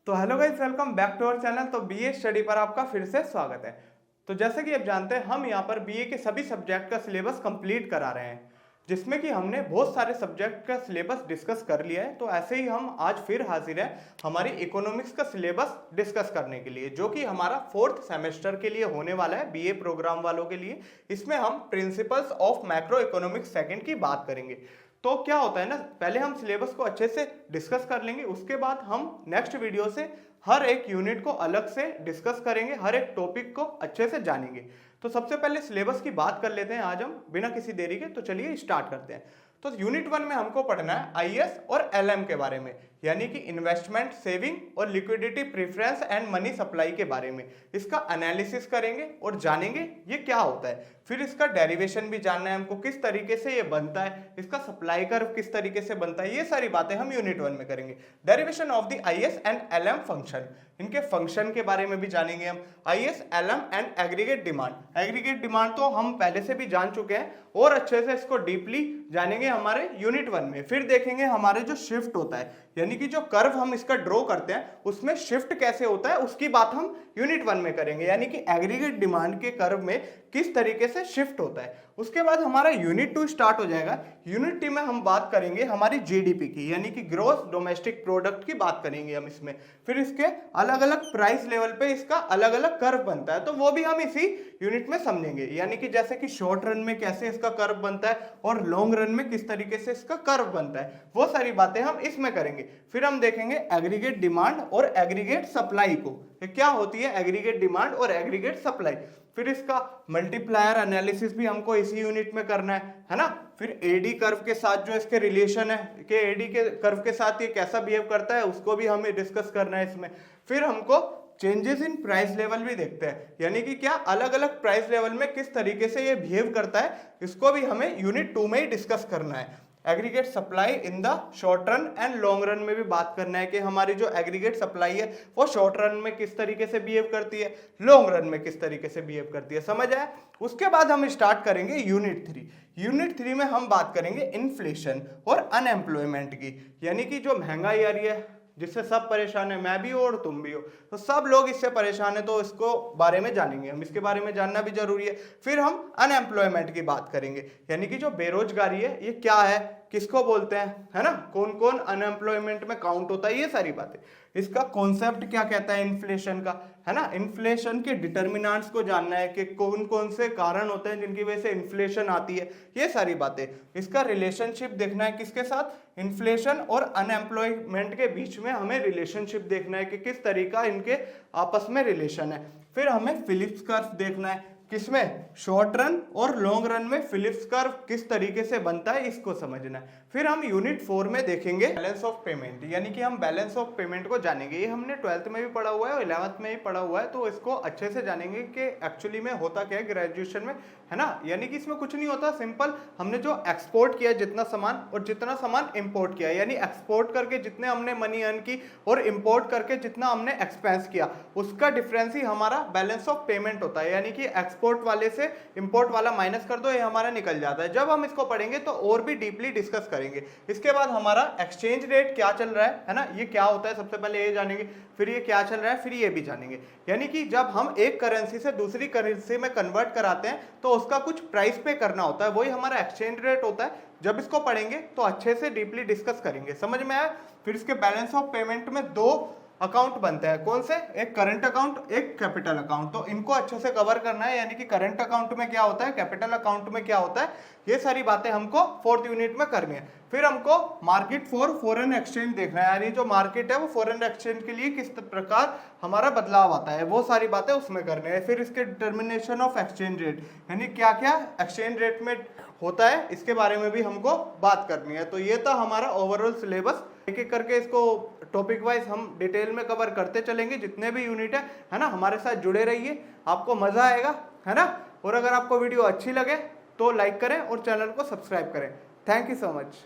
तो hello guys, welcome back to our channel. तो BA study पर आपका फिर से स्वागत है। तो जैसे कि आप जानते हैं, हम यहाँ पर बीए के सभी सब्जेक्ट का सिलेबस कंप्लीट करा रहे हैं, जिसमें कि हमने बहुत सारे सब्जेक्ट का सिलेबस डिस्कस कर लिया है। तो ऐसे ही हम आज फिर हाजिर हैं हमारी इकोनॉमिक्स का सिलेबस डिस्कस करने के लिए, जो कि हमारा 4th सेमेस्टर के लिए होने वाला है बीए प्रोग्राम वालों के लिए। इसमें हम principles of macro economics second की बात करेंगे। तो क्या होता है ना, पहले हम सिलेबस को अच्छे से डिस्कस कर लेंगे, उसके बाद हम नेक्स्ट वीडियो से हर एक यूनिट को अलग से डिस्कस करेंगे, हर एक टॉपिक को अच्छे से जानेंगे। तो सबसे पहले सिलेबस की बात कर लेते हैं आज हम बिना किसी देरी के। तो चलिए स्टार्ट करते हैं। तो यूनिट 1 में हमको पढ़ना है आईएस और एलएम के बारे में, यानी कि इन्वेस्टमेंट, सेविंग और liquidity preference and money supply के बारे में। इसका एनालिसिस करेंगे और जानेंगे ये क्या होता है। फिर इसका डेरिवेशन भी जानना है हमको, किस तरीके से ये बनता है, इसका सप्लाई कर्व किस तरीके से बनता है। ये सारी बातें हम यूनिट 1 में करेंगे। Derivation of the IS and LM function, इनके फंक्शन के बारे में भी जानेंगे हम। IS, LM and aggregate demand. Aggregate demand तो हम पहले से भी जान चुके हैं और अच्छे से इसको डीपली जानेंगे हमारे यूनिट 1 में। फिर देखेंगे हमारे जो शिफ्ट होता है, यानी कि जो कर्व हम इसका ड्रॉ करते हैं उसमें शिफ्ट कैसे होता है, उसकी बात हम यूनिट 1 में करेंगे, यानी कि एग्रीगेट डिमांड के कर्व में किस तरीके से शिफ्ट होता है। उसके बाद हमारा यूनिट 2 स्टार्ट हो जाएगा। यूनिट 2 में हम बात करेंगे हमारी जीडीपी की, यानी कि ग्रॉस डोमेस्टिक प्रोडक्ट की बात करेंगे हम इसमें। फिर इसके अलग अलग प्राइस लेवल पे इसका अलग अलग कर्व बनता है, तो वो भी हम इसी यूनिट में समझेंगे, यानी कि जैसे कि शॉर्ट रन में कैसे इसका कर्व बनता है और लॉन्ग रन में किस तरीके से इसका कर्व बनता है, वो सारी बातें हम इसमें करेंगे। फिर हम देखेंगे एग्रीगेट डिमांड और एग्रीगेट सप्लाई को, क्या होती है एग्रीगेट डिमांड और एग्रीगेट सप्लाई। फिर इसका मल्टीप्लायर एनालिसिस भी हमको इसी यूनिट में करना है ना। फिर एडी कर्व के साथ जो इसके रिलेशन है कि एडी के कर्व के साथ ये कैसा बिहेव करता है, उसको भी हमें डिस्कस करना है इसमें। फिर हमको चेंजेस इन प्राइस लेवल भी देखते हैं, यानी कि क्या अलग अलग प्राइस लेवल में किस तरीके से ये बिहेव करता है, इसको भी हमें यूनिट 2 में ही डिस्कस करना है। Aggregate supply in the short run and long run में भी बात करना है कि हमारी जो एग्रीगेट सप्लाई है वो शॉर्ट रन में किस तरीके से बिहेव करती है, लॉन्ग रन में किस तरीके से बिहेव करती है, समझ आया। उसके बाद हम स्टार्ट करेंगे यूनिट 3। यूनिट 3 में हम बात करेंगे इन्फ्लेशन और अनएम्प्लॉयमेंट की, यानी कि जो महंगाई आ रही है जिससे सब परेशान है, मैं भी हो और तुम भी हो, तो सब लोग इससे परेशान है, तो इसको बारे में जानेंगे हम, इसके बारे में जानना भी जरूरी है। फिर हम अनएम्प्लॉयमेंट की बात करेंगे, यानी कि जो बेरोजगारी है ये क्या है, किसको बोलते हैं, है ना, कौन कौन अनएम्प्लॉयमेंट में काउंट होता है, ये सारी बातें। इसका कॉन्सेप्ट क्या कहता है इन्फ्लेशन का, है ना। इन्फ्लेशन के डिटर्मिनेंट्स को जानना है कि कौन कौन से कारण होते हैं जिनकी वजह से इन्फ्लेशन आती है, ये सारी बातें। इसका रिलेशनशिप देखना है किसके साथ, इन्फ्लेशन और अनएम्प्लॉयमेंट के बीच में हमें रिलेशनशिप देखना है कि किस तरीका इनके आपस में रिलेशन है। फिर हमें फिलिप्स कर्व देखना है, किसमें, शॉर्ट रन और लॉन्ग रन में फिलिप्स कर्व किस तरीके से बनता है, इसको समझना है। फिर हम यूनिट 4 में देखेंगे बैलेंस ऑफ पेमेंट, यानी कि हम बैलेंस ऑफ पेमेंट को जानेंगे। ये हमने 12th में भी पढ़ा हुआ है और 11th में भी पढ़ा हुआ है, तो इसको अच्छे से जानेंगे कि एक्चुअली में होता क्या है ग्रेजुएशन में, है ना। यानी कि इसमें कुछ नहीं होता, सिंपल हमने जो एक्सपोर्ट किया जितना सामान और जितना सामान इंपोर्ट किया, यानी एक्सपोर्ट करके जितने हमने मनी अर्न की और इंपोर्ट करके जितना हमने एक्सपेंस किया, उसका डिफरेंस ही हमारा बैलेंस ऑफ पेमेंट होता है। यानी कि एक्सपोर्ट वाले से इंपोर्ट वाला माइनस कर दो, ये हमारा निकल जाता है। जब हम इसको पढ़ेंगे तो और भी डीपली डिस्कस करेंगे। इसके बाद हमारा एक्सचेंज रेट क्या चल रहा है ना, ये क्या होता है, सबसे पहले ये जानेंगे। फिर ये क्या चल रहा है, फिर ये भी जानेंगे। यानी कि जब हम एक करेंसी से दूसरी करेंसी में कन्वर्ट कराते हैं तो उसका कुछ प्राइस पे करना होता है, वही हमारा एक्सचेंज रेट होता है। जब इसको पढ़ेंगे तो अच्छे से डीपली डिस्कस करेंगे, समझ में आया। फिर इसके बैलेंस ऑफ पेमेंट में 2 अकाउंट बनते हैं, कौन से, एक करंट अकाउंट, एक कैपिटल अकाउंट। तो इनको अच्छे से कवर करना है, यानी कि करंट अकाउंट में क्या होता है, कैपिटल अकाउंट में क्या होता है, ये सारी बातें हमको 4th यूनिट में करनी है। फिर हमको मार्केट फॉर फॉरेन एक्सचेंज देखना है, यानी जो मार्केट है वो फॉरेन एक्सचेंज के लिए किस प्रकार हमारा बदलाव आता है, वो सारी बातें उसमें करनी है। फिर इसके डिटर्मिनेशन ऑफ एक्सचेंज रेट, यानी क्या क्या एक्सचेंज रेट में होता है, इसके बारे में भी हमको बात करनी है। तो ये था हमारा ओवरऑल सिलेबस। एक एक करके इसको टॉपिक वाइज हम डिटेल में कवर करते चलेंगे, जितने भी यूनिट है ना। हमारे साथ जुड़े रहिए, आपको मजा आएगा, है ना। और अगर आपको वीडियो अच्छी लगे तो लाइक करें और चैनल को सब्सक्राइब करें। Thank you so much.